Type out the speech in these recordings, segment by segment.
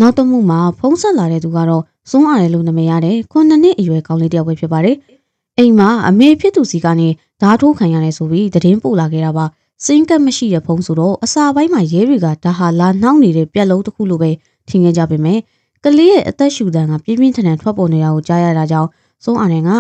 နောက်တစ်မှုမှာဖုံးဆက်လာတဲ့သူကတော့စွန်းအားတယ်လို့နာမည်ရတဲ့9နှစ်အရွယ်ကောင်းလေးတစ်ယောက်ပဲဖြစ်ပါတယ်။အိမ်မှာအမေဖြစ်သူစီကနေဓာတ်ထိုးခံရတယ်ဆိုပြီးသတင်းပို့လာခဲ့တာပါ။စင်းကပ်မရှိတဲ့ဖုံးဆိုတော့အစာပိုင်းမှာရဲတွေကဒါဟာလာနှောင်းနေတဲ့ပြက်လုံးတစ်ခုလိုပဲထင်ခဲ့ကြပေမဲ့ကလေးရဲ့အသက်ရှူတန်းကပြင်းပြင်းထန်ထန်ထွက်ပေါ်နေတာကိုကြားရတာကြောင့်စွန်းအားတယ်က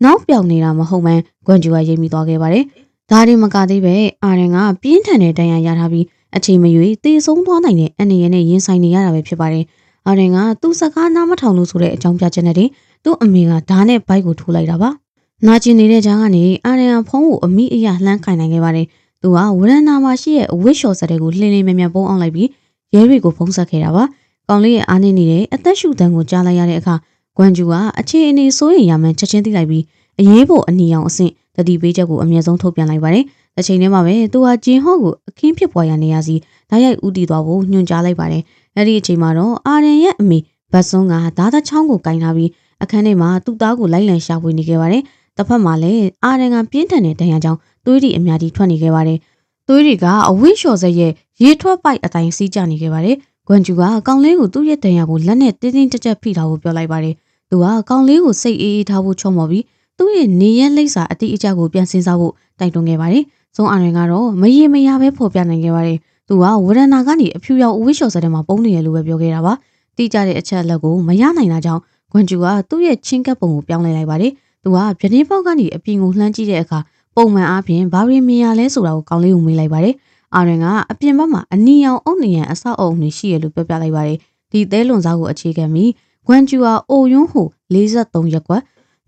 နောက်ပြောင်နေတာမဟုတ်မှန်းဂွမ်ဂျူကရိပ်မိသွားခဲ့ပါတယ်။ဒါတွေမကသေးပဲအာရင်ကပြင်းထန်တဲ့ဒဏ်ရာရထားပြီးအချိန်မရွေးသေဆုံးသွားနိုင်တဲ့အန္တရာယ်နဲ့ရင်ဆိုင်နေရတာပဲဖြစ်ပါတယ်။အာရင်ကသူ့စကားနားမထောင်လို့ဆိုတဲ့အကြောင်းပြချက်နဲ့တင်သူ့အမေကဓာတ်နဲ့ဘိုက်ကိုထိုးလိုက်တာပါ။နာကျင်နေတဲ့ကြားကနေအာရင်ကဖုံးကိုအမိအယလှမ်းကင်နိုင်ခဲ့ပါတယ်။သူကဝရန်နာမှာရှိတဲ့အဝတ်လျှော်စက်တွေကိုလှင်းမြပုံအောင်လိုက်ပြီးရဲတွေကိုဖုံးဆက်ခဲ့တာပါ။ကောင်လေးရဲ့အားနေနေတဲ့အသက်ရှူတန်းကိုကြားလိုက်ရတဲ့အခါဂွမ်ဂျူကအခြေအနေစိုးရိမ်ရမှန်းချက်ချင်းသိလိုက်ပြီးအရေးပေါ်အနီရောင်အဆင့်တတိပေးချက်ကိုအမြဲဆုံးထုတ်ပြန်လိုက်ပါတယ်။တစ်ချိန်တည်းမှာပဲသူဟာဂျင်ဟော့ကိုအခင်းဖြစ်ပွားရနေရစီဓာတ်ရိုက်ဦးတည်သွားဖို့ညွှန်ကြားလိုက်ပါတယ်။အဲဒီအချိန်မှာတော့အာရန်ရဲ့အမေဘတ်စွန်းကဓာတ်ချောင်းကိုကင်ထားပြီးအခန်းထဲမှာသူ့သားကိုလိုက်လံရှာဖွေနေခဲ့ပါတယ်။တစ်ဖက်မှာလည်းအာရန်ကပြင်းထန်တဲ့ဒဏ်ရာကြောင့်သွေးတွေအများကြီးထွက်နေခဲ့ပါတယ်။သွေးတွေကအဝိလျှော်စက်ရဲ့ရေထွက်ပိုက်အတိုင်းစီးကျနေခဲ့ပါတယ်။ဂွမ်ဂျူကကောင်လေးကိုသူ့ရဲ့ဒဏ်ရာကိုလက်နဲ့တင်းတင်းကြပ်ကြပ်ဖိထားဖို့ပြောလိုက်ပါတယ်။သူကကောင်လေးကိုစိတ်အေးအေးထားဖို့ချော့မော်ပြီးသူ့ရဲ့နေရက်လိပ်စာအတိအကျကိုပြန်စင်စားဖို့တိုက်တွန်းခဲ့ပါတယ်။စွန်းအာရင်ကတော့မရေမရပဲဖော်ပြနိုင်ခဲ့ပါတယ်။သူကဝရဏနာကနေအဖြူရောင်အဝိလျှော်စက်ထဲမှာပုံနေရလို့ပဲပြောခဲ့တာပါ။တိကျတဲ့အချက်အလက်ကိုမရနိုင်တာကြောင့်ဂွမ်ဂျူကသူ့ရဲ့ချင်းကပ်ပုံကိုပြောင်းလဲလိုက်ပါတယ်။သူကပြတင်းပေါက်ကနေအပြင်ကိုလှမ်းကြည့်တဲ့အခါပုံမှန်အားဖြင့်ဘာတွေမြင်ရလဲဆိုတာကိုကောင်းလေးကိုမေးလိုက်ပါတယ်။အာရင်ကအပြင်ဘက်မှာအနီရောင်အုတ်နေရန်အဆောက်အုံတွေရှိရလို့ပြောပြလိုက်ပါတယ်။ဒီသဲလွန်စားကိုအခြေခံပြီးဂွမ်ဂျူဟာအိုယွန်းဟို43ရပ်ကွက်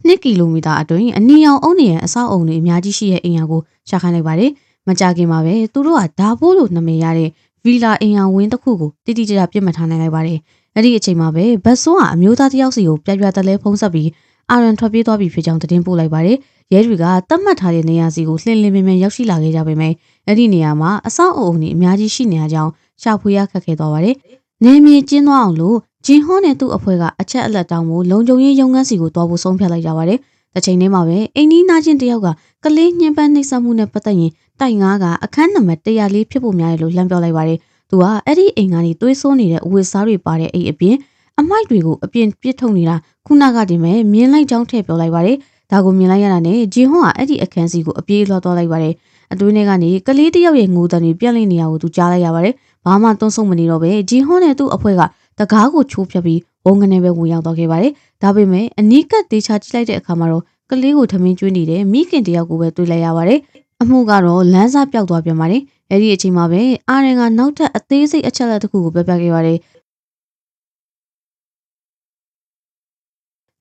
2ကီလိုမီတာအတွင်းအနီရောင်အုံနေရန်အဆောက်အုံတွေအများကြီးရှိတဲ့အိမ်ယာကိုရှာခိုင်းလိုက်ပါတယ်။မကြခင်မှာပဲသူတို့ကဒါဖိုးလို့နာမည်ရတဲ့ဗီလာအိမ်ယာဝင်းတစ်ခုကိုတိတိကျကျပြစ်မှတ်ထားနိုင်လိုက်ပါတယ်။အဲ့ဒီအချိန်မှာပဲဘတ်စွန်းဟာအမျိုးသားတစ်ယောက်စီကိုပြပြတလဲဖုံးဆက်ပြီးအာရန်ထွက်ပြေးသွားပြီဖြစ်ကြောင်းသတင်းပို့လိုက်ပါတယ်။ရဲတွေကတတ်မှတ်ထားတဲ့နေရာစီကိုလှင်းမြန်ရောက်ရှိလာခဲ့ကြပေမဲ့အဲ့ဒီနေရာမှာအဆောက်အုံတွေအများကြီးရှိနေကြကြောင်းရှာဖွေရခက်ခဲသွားပါတယ်။နေမြေကျင်းသွားအောင်လို့ဂျင်ဟွန်နဲ့သူ့အဖွဲ့ကအချက်အလက်တောင်းဖို့လုံခြုံရေးရုံးခန်းစီကိုတွားဖို့ဆုံးဖြတ်လိုက်ကြပါတယ်။တစ်ချိန်တည်းမှာပဲအိမ်နီးနားချင်းတယောက်ကကလေးညှဉ်းပန်းနှိပ်စက်မှုနဲ့ပတ်သက်ရင်တိုက်ငါးကအခန်းနံပါတ်104ဖြစ်ဖို့များတယ်လို့လှမ်းပြောလိုက်ပါတယ်။သူကအဲ့ဒီအိမ်ကနေသွေးဆိုးနေတဲ့အဝတ်စားတွေပါတဲ့အိမ်အပြင်အမိုက်တွေကိုအပြင်ပစ်ထုတ်နေတာခုနကတည်းကမြင်လိုက်ကြောင်းထည့်ပြောလိုက်ပါတယ်။ဒါကိုမြင်လိုက်ရတာနဲ့ဂျင်ဟွန်ကအဲ့ဒီအခန်းစီကိုအပြေးလွှတ်သွားလိုက်ပါတယ်။အတွင်းထဲကနေကလေးတယောက်ရဲ့ငိုတန်တွေပြက်လိမ့်နေတာကိုသူကြားလိုက်ရပါတယ်။ဘာမှတွန်းဆုံမနေတော့ပဲဂျင်ဟွန်နဲ့သူ့အဖွဲ့ကတကားကိုချိုးဖျက်ပြီးဝုန်းကနေပဲဝင်ရောက်သွားခဲ့ပါတယ်။ဒါပေမဲ့အနီးကပ်တေချာကြည့်လိုက်တဲ့အခါမှာတော့ကလေးကိုထမင်းကျွေးနေတဲ့မိခင်တယောက်ကိုပဲတွေ့လိုက်ရပါတယ်။အမှုကတော့လမ်းစားပြောက်သွားပြန်ပါတယ်။အဲ့ဒီအချိန်မှာပဲအာရန်ကနောက်ထပ်အသေးစိတ်အချက်အလက်တစ်ခုကိုပြပြခဲ့ပါတယ်။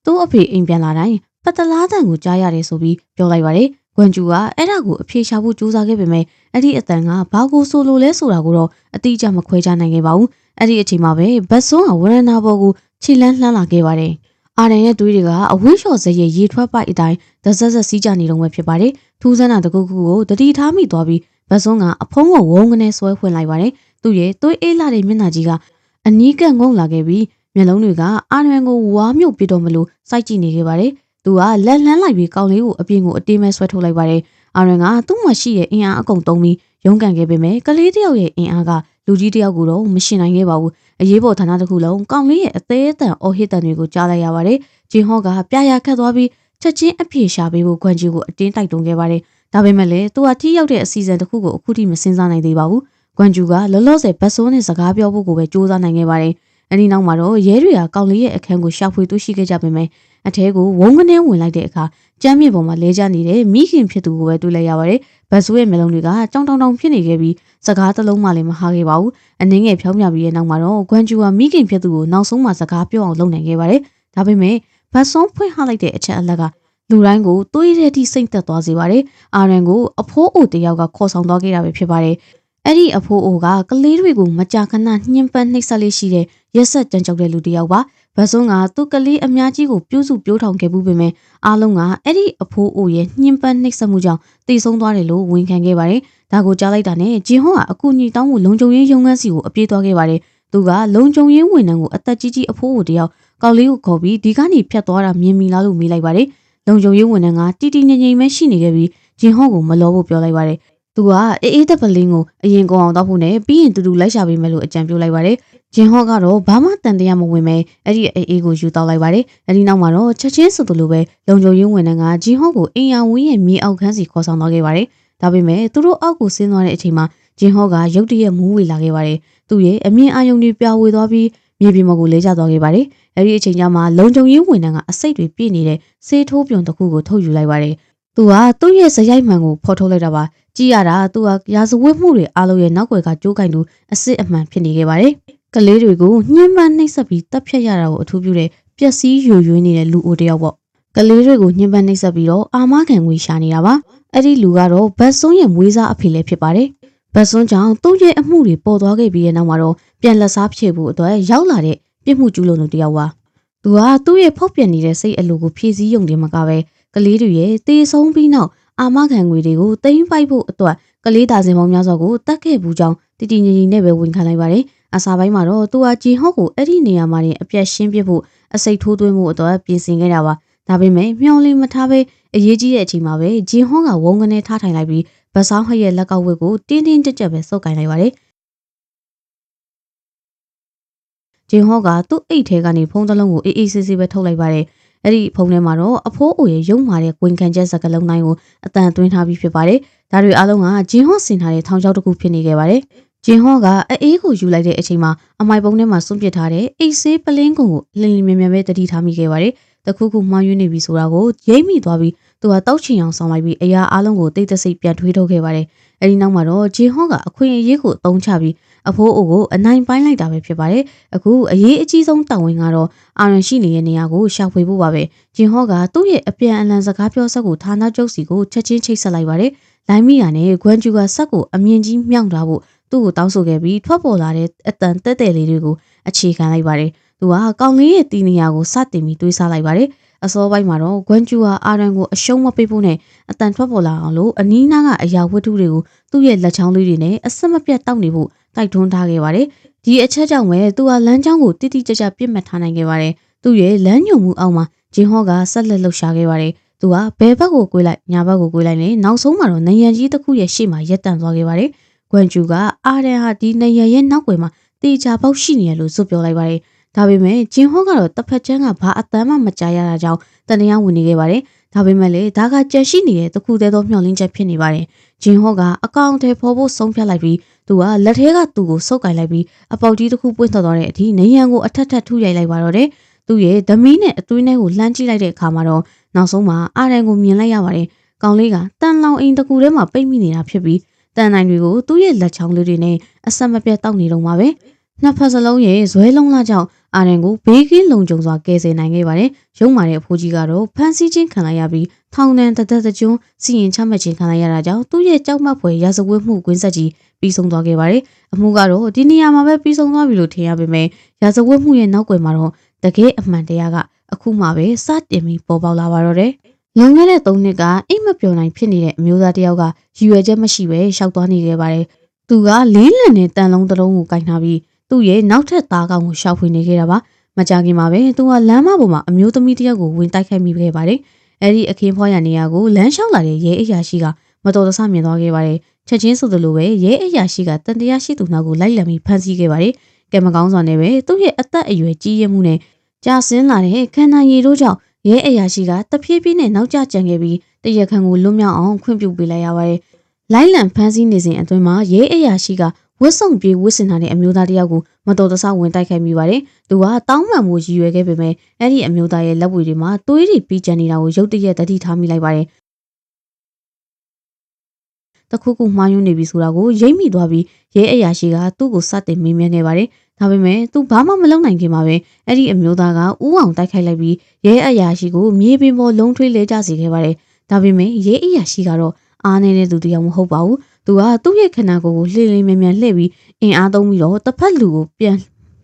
သူ့အဖေအိမ်ပြန်လာတိုင်းပတ်တလားတန်ကိုကြားရတယ်ဆိုပြီးပြောလိုက်ပါတယ်။ဂွမ်ဂျူကအဲ့ဒါကိုအဖြေရှာဖို့ကြိုးစားခဲ့ပေမဲ့အဲ့ဒီအတန်ကဘာကိုဆိုလိုလဲဆိုတာကိုတော့အတိအကျမခွဲခြားနိုင်ခဲ့ပါဘူး။အဲ့ဒီအချိန်မှာပဲဘတ်စွန်းကဝရဏနာဘော်ကိုခြေလန်းလှမ်းလာခဲ့ပါတယ်။အာရန်ရဲ့သွေးတွေကအဝိလျှော်စက်ရဲ့ရေထွက်ပိုက်အတိုင်းဒဇက်စီးကြနေတော့မှဖြစ်ပါတယ်။ထူးဆန်းတာတကူကူကိုတတိထားမိသွားပြီးဘတ်စွန်းကအဖုံးကိုဝုန်းကနေဆွဲဖွင့်လိုက်ပါတယ်။သူ့ရဲ့သွေးအေးလာတဲ့မျက်နှာကြီးကအနီးကပ်ငုံလာခဲ့ပြီးမျက်လုံးတွေကအာရန်ကိုဝါမြုပ်ပြတော့မလို့စိုက်ကြည့်နေခဲ့ပါတယ်။သူကလက်လှမ်းလိုက်ပြီးကောင်းလေးကိုအပြင်ကိုအတေးမဲဆွဲထုတ်လိုက်ပါတယ်။အာရန်ကသူ့မှာရှိတဲ့အင်အားအကုန်သုံးပြီးရုန်းကန်ခဲ့ပေမဲ့ကလေးတယောက်ရဲ့အင်အားကလူကြီးတယောက်ကိုတော့မရှင်နိုင်ခဲ့ပါဘူး။အရေးပေါ်ဌာနတစ်ခုလုံးကောင်းလေးရဲ့အသေးအတန်အော်ဟစ်တန်တွေကိုကြားလိုက်ရပါတယ်။ဂျင်ဟော့ကပြာရခတ်သွားပြီးချက်ချင်းအပြေရှာပေးဖို့ဂွမ်ဂျူကိုအတင်းတိုက်တွန်းခဲ့ပါတယ်။ဒါပေမဲ့လည်းသူကထိရောက်တဲ့အစီအစဉ်တစ်ခုကိုအခုထိမစင်စားနိုင်သေးပါဘူး။ဂွမ်ဂျူကလောလောဆယ်ဘတ်ဆိုးနဲ့စကားပြောဖို့ကိုပဲစူးစမ်းနိုင်ခဲ့ပါတယ်။အဲဒီနောက်မှာတော့ရဲတွေကကောင်းလေးရဲ့အခန်းကိုရှာဖွေတွေ့ရှိခဲ့ကြပေမဲ့အထဲကိုဝုန်းကနေဝင်လိုက်တဲ့အခါကျမ်းမြေပေါ်မှာလဲကျနေတဲ့မိခင်ဖြစ်သူကိုပဲတွေ့လိုက်ရပါတယ်။ဘတ်ဆိုးရဲ့မျက်လုံးတွေကကြောင်တောင်ဖြစ်နေခဲ့ပြီးစကားတစ်လုံးမှလည်းမဟာခဲ့ပါဘူး။အနည်းငယ်ဖြောင်းပြပြီးတဲ့နောက်မှာတော့ဂွမ်ဂျူကမိခင်ဖြစ်သူကိုနောက်ဆုံးမှစကားပြောအောင်လုပ်နိုင်ခဲ့ပါတယ်။ဒါပေမဲ့ဘတ်စွန်းဖွင့်ဟလိုက်တဲ့အချက်အလက်ကလူတိုင်းကိုသွေးထဲထိစိတ်သက်သွားစေပါတယ်။အာရန်ကိုအဖိုးအိုတယောက်ကခေါ်ဆောင်သွားခဲ့တာပဲဖြစ်ပါတယ်။အဲ့ဒီအဖိုးအိုကကလေးတွေကိုမကြာခဏညှဉ်းပန်းနှိပ်စက်လေးရှိတဲ့ရက်ဆက်ကြမ်းကြုတ်တဲ့လူတစ်ယောက်ပါဘတ်စွန်းကသူ့ကလေးအများကြီးကိုပြုစုပြောထောင်ခဲ့မှုပေမဲ့အားလုံးကအဲ့ဒီအဖိုးအိုရဲ့ညှဉ်းပန်းနှိပ်စက်မှုကြောင့်တည်ဆုံးသွားတယ်လို့ဝန်ခံခဲ့ပါတယ်။ဒါကိုကြားလိုက်တာနဲ့ဂျင်ဟွန်ကအကူအညီတောင်းဖို့လုံခြုံရေးရုံးခန်းစီကိုအပြေးသွားခဲ့ပါတယ်။သူကလုံခြုံရေးဝန်ထမ်းကိုအသက်ကြီးအဖိုးအိုတယောက်ကောက်လေးကိုခေါ်ပြီးဒီကနေဖြတ်သွားတာမြင်မိလားလို့မေးလိုက်ပါတယ်။လုံခြုံရေးဝန်ထမ်းကတီတီငြိမ်ငြိမ်ပဲရှိနေခဲ့ပြီးဂျင်ဟွန်ကိုမလောဖို့ပြောလိုက်ပါတယ်။သူကအေးအေးသက်ပလင်းကိုအရင်ကောင်အောင်တောက်ဖို့နဲ့ပြီးရင်တူတူလိုက်ရှာပေးမယ်လို့အကြံပြုလိုက်ပါတယ် ဂျင်ဟော့ကတော့ဘာမှတန်တရားမဝင်ပဲအဲ့ဒီအေးကိုယူတောက်လိုက်ပါတယ်။အဲ့ဒီနောက်မှာတော့ချက်ချင်းဆိုသလိုပဲလုံခြုံရေးဝန်ထမ်းကဂျင်ဟော့ကိုအင်ယာဝင်းရဲ့မြေအောက်ခန်းစီခေါ်ဆောင်သွားခဲ့ပါတယ်။ဒါပေမဲ့သူတို့အောက်ကိုဆင်းသွားတဲ့အချိန်မှာဂျင်ဟော့ကရုတ်တရက်မူးဝေလာခဲ့ပါတယ်။သူ့ရဲ့အမြင်အာရုံတွေပြာဝေသွားပြီးမြေပြင်ပေါ်ကိုလဲကျသွားခဲ့ပါတယ်။အဲ့ဒီအချိန်ကျမှလုံခြုံရေးဝန်ထမ်းကအစိတ်တွေပြည့်နေတဲ့ဆေးထိုးပြုံတစ်ခုကိုထုတ်ယူလိုက်ပါတယ်။သူကသူ့ရဲ့ဇယိုက်မှန်ကိုဖော်ထုတ်လိုက်တာပါ။ကြည့်ရတာသူကရာဇဝတ်မှုတွေအားလုံးရဲ့နောက်ွယ်ကကြိုးကင်သူအစ်စ်အမှန်ဖြစ်နေခဲ့ပါတယ်။ကလေးတွေကိုညှဉ်းပန်းနှိပ်စက်ပြီးတပ်ဖြတ်ရတာကိုအထူးပြုတဲ့ပျက်စီးယိုယွင်းနေတဲ့လူအိုတယောက်ပေါ့။ကလေးတွေကိုညှဉ်းပန်းနှိပ်စက်ပြီးတော့အာမခံငွေရှာနေတာပါ။အဲ့ဒီလူကတော့ဘတ်စွန်းရဲ့မွေးစားအဖေလည်းဖြစ်ပါတယ်။ဘတ်စွန်းကြောင့်သူ့ရဲ့အမှုတွေပေါ်သွားခဲ့ပြီးတဲ့နောက်မှာတော့ပြန်လက်စားဖြစ်ဖို့အတွက်ရောက်လာတဲ့ပြစ်မှုကျူးလွန်သူတယောက်ပါ။သူကသူ့ရဲ့ဖောက်ပြန်နေတဲ့စိတ်အလိုကိုဖြည့်ဆည်းရုံတင်မကပဲကလေးတွေရဲ့တေဆုံးပြီးနောက်အာမခံငွေတွေကိုတိမ့်ပိုက်ဖို့အတွက်ကလေးသားစင်ပေါင်းများစွာကိုတတ်ခဲ့ဘူးကြောင်းတည်တည်ငြိမ်ငြိမ်နဲ့ပဲဝန်ခံလိုက်ပါတယ်။အစာပိုင်းမှာတော့သူကဂျင်ဟော့ကိုအဲ့ဒီနေရာမှာအပြတ်ရှင်းပြဖို့အစိတ်ထိုးသွင်းမှုအတွက်ပြင်ဆင်ခဲ့တာပါ။ဒါပေမဲ့မျောလင်းမထားပဲအရေးကြီးတဲ့အချိန်မှာပဲဂျင်ဟော့ကဝုန်းကနေထားထိုင်လိုက်ပြီးဗတ်ဆောင်ဟရဲ့လက်ကောက်ဝက်ကိုတင်းတင်းကြပ်ကြပ်ပဲစုပ်ကိုင်လိုက်ပါတယ်။ဂျင်ဟော့ကသူ့အိတ်ထဲကနေဖုန်းတစ်လုံးကိုအေးအေးဆေးဆေးပဲထုတ်လိုက်ပါတယ်။အဲ့ဒီဖုန်းထဲမှာတော့အဖိုးအိုရဲ့ရုံမာတဲ့ဝန်ခံချက်စကားလုံးတိုင်းကိုအတန်သွင်းထားပြီးဖြစ်ပါတယ်။ဒါတွေအားလုံးကဂျင်ဟော့ဆင်ထားတဲ့ထောင်ချောက်တစ်ခုဖြစ်နေခဲ့ပါတယ်။ဂျင်ဟော့ကအေးကိုယူလိုက်တဲ့အချိန်မှာအမိုင်ပုံထဲမှာစွန့်ပစ်ထားတဲ့အိတ်ဆေးပလင်းကုန်ကိုလင်းလင်းမြဲမြဲပဲတတိထားမိခဲ့ပါတယ်။တခုခုမှောင်ယွင်းနေပြီဆိုတာကိုရိပ်မိသွားပြီးသူကတောက်ချင်အောင်ဆောင်လိုက်ပြီးအရာအားလုံးကိုတိတ်တဆိတ်ပြန်ထွေးထုတ်ခဲ့ပါတယ်။အဲဒီနောက်မှာတော့ဂျင်ဟော့ကအခွင့်အရေးကိုအသုံးချပြီးအဖိုးအိုကိုအနိုင်ပိုင်းလိုက်တာပဲဖြစ်ပါတယ်။အခုအရေးအကြီးဆုံးတာဝန်ကတော့အာရန်ရှိနေတဲ့နေရာကိုရှာဖွေဖို့ပါပဲ။ဂျင်ဟော့ကသူ့ရဲ့အပြန်အလှန်စကားပြောဆက်ကိုဌာနချုပ်စီကိုချက်ချင်းချိတ်ဆက်လိုက်ပါတယ်။လိုင်းမီယာနဲ့ဂွမ်ဂျူကဆက်ကိုအမြင့်ကြီးမြောက်ထားဖို့သူ့ကိုတောင်းဆိုခဲ့ပြီးထွက်ပေါ်လာတဲ့အတန်တက်တဲ့လေးတွေကိုအခြေခံလိုက်ပါတယ်။သူကကောင်လေးရဲ့တီနေရာကိုစတင်ပြီးတွေးစားလိုက်ပါတယ်။အစောပိုင်းမှာတော့ဂွမ်ဂျူဟာအာရန်ကိုအရှုံးမပေးဖို့နဲ့အတန်ထွက်ပေါ်လာအောင်လို့အနီးနားကအရာဝတ္ထုတွေကိုသူ့ရဲ့လက်ချောင်းလေးတွေနဲ့အဆက်မပြတ်တောက်နေဖို့တိုက်တွန်းထားခဲ့ပါတယ်။ဒီအချက်ကြောင့်ပဲသူကလမ်းကြောင်းကိုတိတိကျကျပြစ်မှတ်ထားနိုင်ခဲ့ပါတယ်။သူ့ရဲ့လမ်းညွှန်မှုအောက်မှာဂျင်ဟော့ကဆက်လက်လှုပ်ရှားခဲ့ပါတယ်။သူကဘယ်ဘက်ကိုကွေးလိုက်ညာဘက်ကိုကွေးလိုက်နဲ့နောက်ဆုံးမှာတော့နေရန်ကြီးတစ်ခုရဲ့ရှေ့မှာရက်တန့်သွားခဲ့ပါတယ်။ဂွမ်ဂျူကအာရန်ဟာဒီနေရန်ရဲ့နောက်ွယ်မှာတေချာပေါက်ရှိနေရလို့စွပြောလိုက်ပါတယ်။ဒါပေမဲ့ဂျင်ဟော့ကတော့တစ်ဖက်ချမ်းကဘာအတမ်းမှမကြားရတာကြောင့်တန်တရားဝင်နေခဲ့ပါတယ်။ဒါပေမဲ့လေဒါကကြက်ရှိနေတဲ့တခုတည်းသောမျှော်လင့်ချက်ဖြစ်နေပါတယ်။ဂျင်ဟော့ကအကောင့်ထဲဖော်ဖို့ဆုံးဖြတ်လိုက်ပြီးသူကလက်ထဲကသူ့ကိုစုပ်ကိုင်လိုက်ပြီးအပေါက်ကြီးတစ်ခုပွင့်ထွက်သွားတဲ့အထိနေရန်ကိုအထက်ထပ်ထုရိုက်လိုက်ပါတော့တယ်။သူ့ရဲ့ဓမီနဲ့အသွေးနဲ့ကိုလှမ်းကြည့်လိုက်တဲ့အခါမှာတော့နောက်ဆုံးမှာအာရန်ကိုမြင်လိုက်ရပါတယ်။ကောင်လေးကတန်လောင်အိမ်တစ်ခုထဲမှာပိတ်မိနေတာဖြစ်ပြီးတန်နိုင်တွေကိုသူ့ရဲ့လက်ချောင်းလေးတွေနဲ့အဆက်မပြတ်တောက်နေတော့မှာပဲ။နှစ်ဖက်စလုံးရဲ့ဇွဲလုံးလာကြောင့်အာရန်ကိုဘေးကင်းလုံခြုံစွာကယ်ဆယ်နိုင်ခဲ့ပါတယ်။ရုံမာတဲ့အဖိုးကြီးကတော့ဖမ်းဆီးခြင်းခံလိုက်ရပြီးထောင်ဒဏ်တကျွန်းစီရင်ချမှတ်ခြင်းခံလိုက်ရတာကြောင့်သူ့ရဲ့ကြောက်မက်ဖွယ်ရာဇဝတ်မှုကွင်းဆက်ကြီးပြီးဆုံးသွားခဲ့ပါတယ်။အမှုကတော့ဒီနေရာမှာပဲပြီးဆုံးသွားပြီလို့ထင်ရပေမဲ့ရာဇဝတ်မှုရဲ့နောက်ွယ်မှာတော့တကယ်အမှန်တရားကအခုမှပဲစတင်ပြီးပေါ်ပေါက်လာပါတော့တယ်။လွန်ခဲ့တဲ့3နှစ်ကအိမ်မပျော်နိုင်ဖြစ်နေတဲ့အမျိုးသားတယောက်ကရည်ရွယ်ချက်မရှိပဲရှောက်သွားနေခဲ့ပါတယ်။သူကလေးလံနဲ့တန်လုံးတစ်လုံးကိုကင်ထားပြီးသူ့ရဲ့နောက်ထပ်သားကောင်ကိုရှောက်ဖွေနေခဲ့တာပါမကြခင်မှာပဲသူကလမ်းမပေါ်မှာအမျိုးသမီးတယောက်ကိုဝင်တိုက်ခိုက်မိခဲ့ပါတယ်အဲ့ဒီအခင်းဖွားရနေရာကိုလမ်းလျှောက်လာတဲ့ရဲအရာရှိကမတော်တဆမြင်သွားခဲ့ပါတယ်ချက်ချင်းဆိုသလိုပဲရဲအရာရှိကတန်တရားရှိသူနောက်ကိုလိုက်လံပြီးဖမ်းဆီးခဲ့ပါတယ်ကဲမကောင်းစွာနဲ့ပဲသူ့ရဲ့အသက်အရွယ်ကြီးရမှုနဲ့ကြာဆင်းလာတဲ့ခန္ဓာရည်တို့ကြောင့်ရဲအရာရှိကတဖြည်းဖြည်းနဲ့နောက်ကျကျန်ခဲ့ပြီးတရခန်ကိုလွတ်မြောက်အောင်ခွင့်ပြုပေးလိုက်ရပါတယ်လိုက်လံဖမ်းဆီးနေစဉ်အတွင်းမှာရဲအရာရှိကဝတ်ဆောင်ပြေးဝတ်ဆင်ထားတဲ့အမျိုးသားတယောက်ကိုမတော်တဆဝင်တိုက်ခိုက်မိပါတယ်။သူကတောင်းပန်မှုရည်ရွယ်ခဲ့ပေမဲ့အဲ့ဒီအမျိုးသားရဲ့လက်ဝှေတွေမှာသွေးတွေပြီးကျန်နေတာကိုရုတ်တရက်တတိထားမိလိုက်ပါတယ်။တခုခုမှားယွင်းနေပြီဆိုတာကိုရိပ်မိသွားပြီးရဲအရာရှိကသူ့ကိုစတင်မေးမြန်းခဲ့ပါတယ်။ဒါပေမဲ့သူဘာမှမလုပ်နိုင်ခင်မှာပဲအဲ့ဒီအမျိုးသားကဥအောင်တိုက်ခိုက်လိုက်ပြီးရဲအရာရှိကိုမြေပြင်ပေါ်လုံးထွေးလဲကျစေခဲ့ပါတယ်။ဒါပေမဲ့ရဲအရာရှိကတော့အားနေတဲ့သူတယောက်မဟုတ်ပါဘူး။သူကသူ့ရဲ့ခန္ဓာကိုယ်ကိုလှည့်လည်မြန်မြန်လှည့်ပြီးအင်အားသုံးပြီးတော့တစ်ဖက်လူကိုပြန်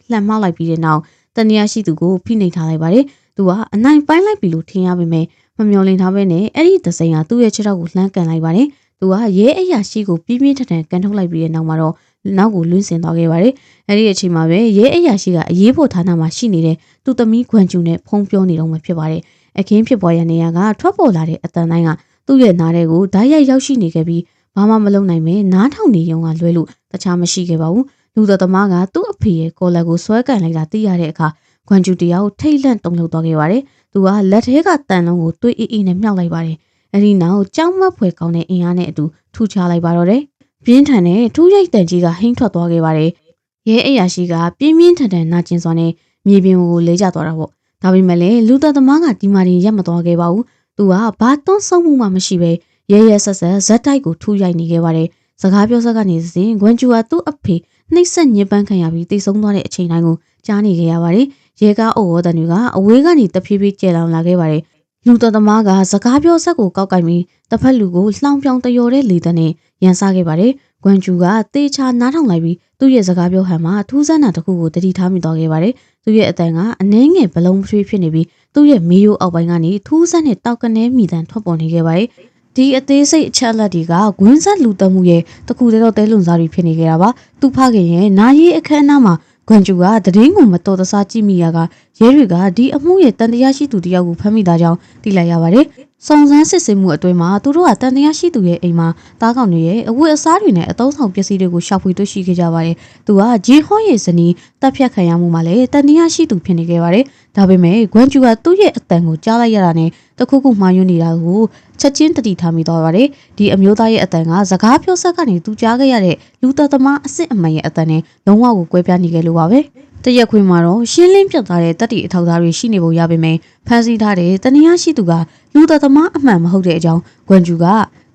လှန်မောက်လိုက်ပြီးတဲ့နောက်တန်တရားရှိသူကိုဖိနှိပ်ထားလိုက်ပါတယ်။သူကအနိုင်ပိုင်းလိုက်ပြီလို့ထင်ရပေမဲ့မမျော်လင့်ထားဘဲနဲ့အဲ့ဒီသစိန်ကသူ့ရဲ့ခြေထောက်ကိုလှမ်းကန်လိုက်ပါတယ်။သူကရဲအရာရှိကိုပြင်းပြင်းထန်ထန်ကန်ထုတ်လိုက်ပြီးတဲ့နောက်မှာတော့နောက်ကိုလွင့်စင်သွားခဲ့ပါတယ်။အဲ့ဒီအချိန်မှာပဲရဲအရာရှိကအရေးပေါ်ဌာနမှာရှိနေတဲ့သူ့သမီးဂွမ်ဂျူနဲ့ဖုန်းပြောနေတော့မှဖြစ်ပါတယ်။အခင်းဖြစ်ပေါ်ရနေရကထွက်ပေါ်လာတဲ့အတန်တိုင်းကသူ့ရဲ့နားထဲကိုဓာတ်ရိုက်ရောက်ရှိနေခဲ့ပြီးဘာမှမလုပ်နိုင်မဲနားထောင်နေရုံကလွဲလို့တခြားမရှိခဲ့ပါဘူး လူတော်သမားကသူ့အဖေရဲ့ကော်လက်ကိုဆွဲကန်လိုက်တာသိရတဲ့အခါခွန်ကျူတယောက်ထိတ်လန့်တုန်လှုပ်သွားခဲ့ပါတယ်။သူကလက်ထဲကတန်လုံးကိုတွေးအေးအေးနဲ့မြှောက်လိုက်ပါတယ်။အဲဒီနောက်ကြောက်မက်ဖွယ်ကောင်းတဲ့အင်အားနဲ့အတူထူချလိုက်ပါတော့တယ်။ပြင်းထန်တဲ့ထူးရိပ်တန်ကြီးကဟိမ့်ထွက်သွားခဲ့ပါတယ်။ရဲအရာရှိကပြင်းပြင်းထန်ထန်နာကျင်စွာနဲ့မြေပြင်ကိုလဲကျသွားတာပေါ့။ဒါပေမဲ့လည်းလူတော်သမားကဒီမာရင်ရက်မသွားခဲ့ပါဘူး။သူကဘာတွန်းဆုံးမှုမှမရှိပဲရဲရဲဆက်ဆက်ဇက်တိုက်ကိုထူရိုက်နေခဲ့ပါတယ်။စကားပြောဆက်ကနေစဉ်ဂွမ်ကျူကသူ့အဖေနှိပ်စက်ညစ်ပန်းခံရပြီးတိတ်ဆုံးသွားတဲ့အချိန်တိုင်းကိုကြားနေခဲ့ရပါတယ်။ရဲကားအုပ်ဝတန်တွေကအဝေးကနေတဖြည်းဖြည်းကျဲလောင်လာခဲ့ပါတယ်။လူတော်သမားကစကားပြောဆက်ကိုကောက်ကင်ပြီးတစ်ဖက်လူကိုလှောင်ပြောင်တယော်တဲ့လေတန်းနဲ့ရန်စားခဲ့ပါတယ်။ဂွမ်ကျူကတေချာနားထောင်လိုက်ပြီးသူ့ရဲ့စကားပြောဟန်မှာထူးဆန်းတာတစ်ခုကိုတတိထားမိသွားခဲ့ပါတယ်။သူ့ရဲ့အတန်ကအနှဲငယ်ဘလုံးထွေးဖြစ်နေပြီးသူ့ရဲ့မေးရိုးအောက်ပိုင်းကနေထူးဆန်းတဲ့တောက်ကနေမိတန်ထွက်ပေါ်နေခဲ့ပါတယ်။ဒီအသေးစိတ်အချက်အလက်တွေကဂွင်းဆက်လူတက်မှုရဲ့တခုတည်းတော့တဲလွန်စားပြီးဖြစ်နေကြတာပါသူဖခင်ရဲ့နာရီအခမ်းအနားမှာဂွမ်ကျူကသတင်းကိုမတော်တဆကြည့်မိရကရဲတွေကဒီအမှုရဲ့တန်တရားရှိသူတယောက်ကိုဖမ်းမိတာကြောင့်သိလိုက်ရပါတယ်စုံစမ်းစစ်ဆေးမှုအတွင်းမှာသူတို့ကတန်တရားရှိသူရဲ့အိမ်မှာတားကောင်တွေရဲ့အဝတ်အစားတွေနဲ့အသုံးဆောင်ပစ္စည်းတွေကိုရှောက်ဖွေတွေ့ရှိခဲ့ကြပါတယ်သူကဂျီဟွန်ရဲ့ဇနီးတပ်ဖြတ်ခံရမှုမှာလည်းတန်တရားရှိသူဖြစ်နေခဲ့ပါတယ်ဒါပေမဲ့ဂွမ်ကျူကသူ့ရဲ့အတန်ကိုကြားလိုက်ရတာနဲ့တခုခုမှားယွင်းနေတာကိုချက်ချင်းတတိထားမိသွားပါတယ်ဒီအမျိုးသားရဲ့အတန်ကစကားပြောဆက်ကနေသူကြားခဲ့ရတဲ့လူသက်သမားအစ်စ်အမှန်ရဲ့အတန်နဲ့လုံးဝကိုကွဲပြားနေခဲ့လို့ပါပဲတရက်ခွေမှာတော့ရှင်းလင်းပြတ်သားတဲ့တက်တီအထောက်အထားတွေရှိနေပုံရပေမဲ့ဖန်ဆီးထားတဲ့တနည်းအားရှိသူကလူသက်သမားအမှန်မဟုတ်တဲ့အကြောင်းဂွမ်ကျူက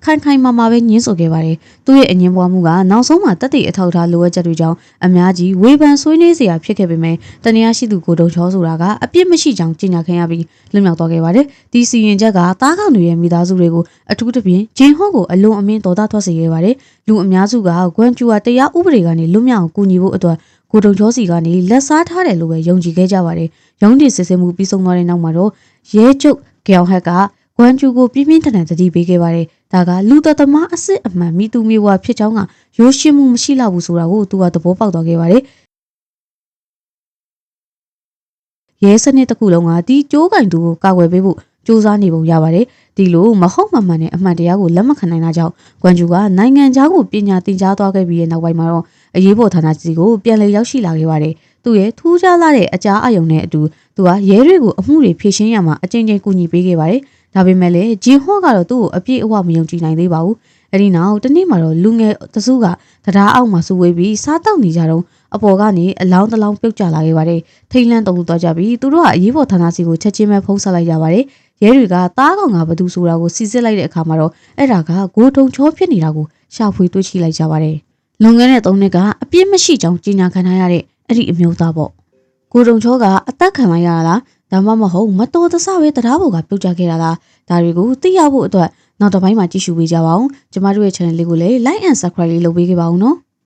ခိုင်ခိုင်မာမာပဲညှင်းဆိုခဲ့ပါတယ်သူ့ရဲ့အငင်းပွားမှုကနောက်ဆုံးမှာတက်တီအထောက်အထားလိုအပ်ချက်တွေကြောင့်အများကြီးဝေဖန်ဆွေးနွေးစရာဖြစ်ခဲ့ပေမဲ့တနည်းအားရှိသူကိုတုံချောဆိုတာကအပြစ်မရှိကြောင်းကြေညာခံရပြီးလွတ်မြောက်သွားခဲ့ပါတယ်ဒီစီရင်ချက်ကတားကောင်တွေရဲ့မိသားစုတွေကိုအထူးသဖြင့်ဂျင်ဟွန်ကိုအလွန်အမင်းတော်သားထွက်စေခဲ့ပါတယ်လူအများစုကဂွမ်ကျူဟာတရားဥပဒေကနေလွတ်မြောက်အောင်ကူညီဖို့အတွက်ကိုတုံချောစီကနေလက်စားထားတယ်လို့ပဲယုံကြည်ခဲ့ကြပါတယ်။ရုံးတင်စစ်ဆေးမှုပြီးဆုံးသွားတဲ့နောက်မှာတော့ရဲချုပ်ဂေယောင်ဟက်ကဂွမ်ကျူကိုပြင်းပြင်းထန်ထန်သတိပေးခဲ့ပါတယ်။ဒါကလူသက်သမားအစ်စ်အမှန်မိသူမိဘဖြစ်ကြောင်းကရိုးရှင်းမှုမရှိလောက်ဘူးဆိုတာကိုသူကသဘောပေါက်သွားခဲ့ပါတယ်။ရဲစနစ်တစ်ခုလုံးကဒီကြိုးကင်သူကိုကာကွယ်ပေးဖို့စူးစမ်းနေပုံရပါတယ်။ဒီလိုမဟုတ်မှန်တဲ့အမှန်တရားကိုလက်မခံနိုင်တာကြောင့်ဂွမ်ကျူကနိုင်ငံခြားကိုပညာသင်ကြားသွားခဲ့ပြီးတဲ့နောက်ပိုင်းမှာတော့အရေးပေါ်ဌာနကြီးကိုပြန်လည်ရောက်ရှိလာခဲ့ပါတယ်။သူရဲ့ထူးခြားလာတဲ့အကြားအယုံနဲ့အတူသူကရဲတွေကိုအမှုတွေဖြေရှင်းရမှာအကြိမ်ကြိမ်ကူညီပေးခဲ့ပါတယ်။ဒါပေမဲ့လည်းဂျီဟွန်ကတော့သူ့ကိုအပြည့်အဝမယုံကြည်နိုင်သေးပါဘူး။အဲဒီနောက်တနေ့မှာတော့လူငယ်တစုကတရားအောက်မှာစုဝေးပြီးစားတောက်နေကြတော့အပေါ်ကနေအလောင်းတလောင်းပြုတ်ကျလာခဲ့ပါတယ်။ထိတ်လန့်တုန်လှုပ်သွားကြပြီးသူတို့ကအရေးပေါ်ဌာနစီကိုချက်ချင်းပဲဖုံးဆက်လိုက်ကြပါတယ်။ရဲတွေကတားကောင်ကဘသူဆိုတာကိုစီစစ်လိုက်တဲ့အခါမှာတော့အဲ့ဒါကဂိုးထုံချောဖြစ်နေတာကိုရှာဖွေတွေ့ရှိလိုက်ကြပါတယ်။လွန်ခဲ့တဲ့3နှစ်ကအပြစ်မရှိကြောင်းကြေညာခံထားရတဲ့အဲ့ဒီအမျိုးသားပေါ့။ကိုတုံချောကအသက်ခံလိုက်ရတာလားဒါမှမဟုတ်မတော်တဆပဲတရားပေါ်ကပြုတ်ကျခဲ့တာလားဒါတွေကိုသိရဖို့အတွက်နောက်တစ်ပိုင်းမှာကြည့်ရှုပေးကြပါဦး။ကျမတို့ရဲ့ channel လေးကိုလည်း like and subscribe လေးလုပ်ပေးခဲ့ပါဦးနော်။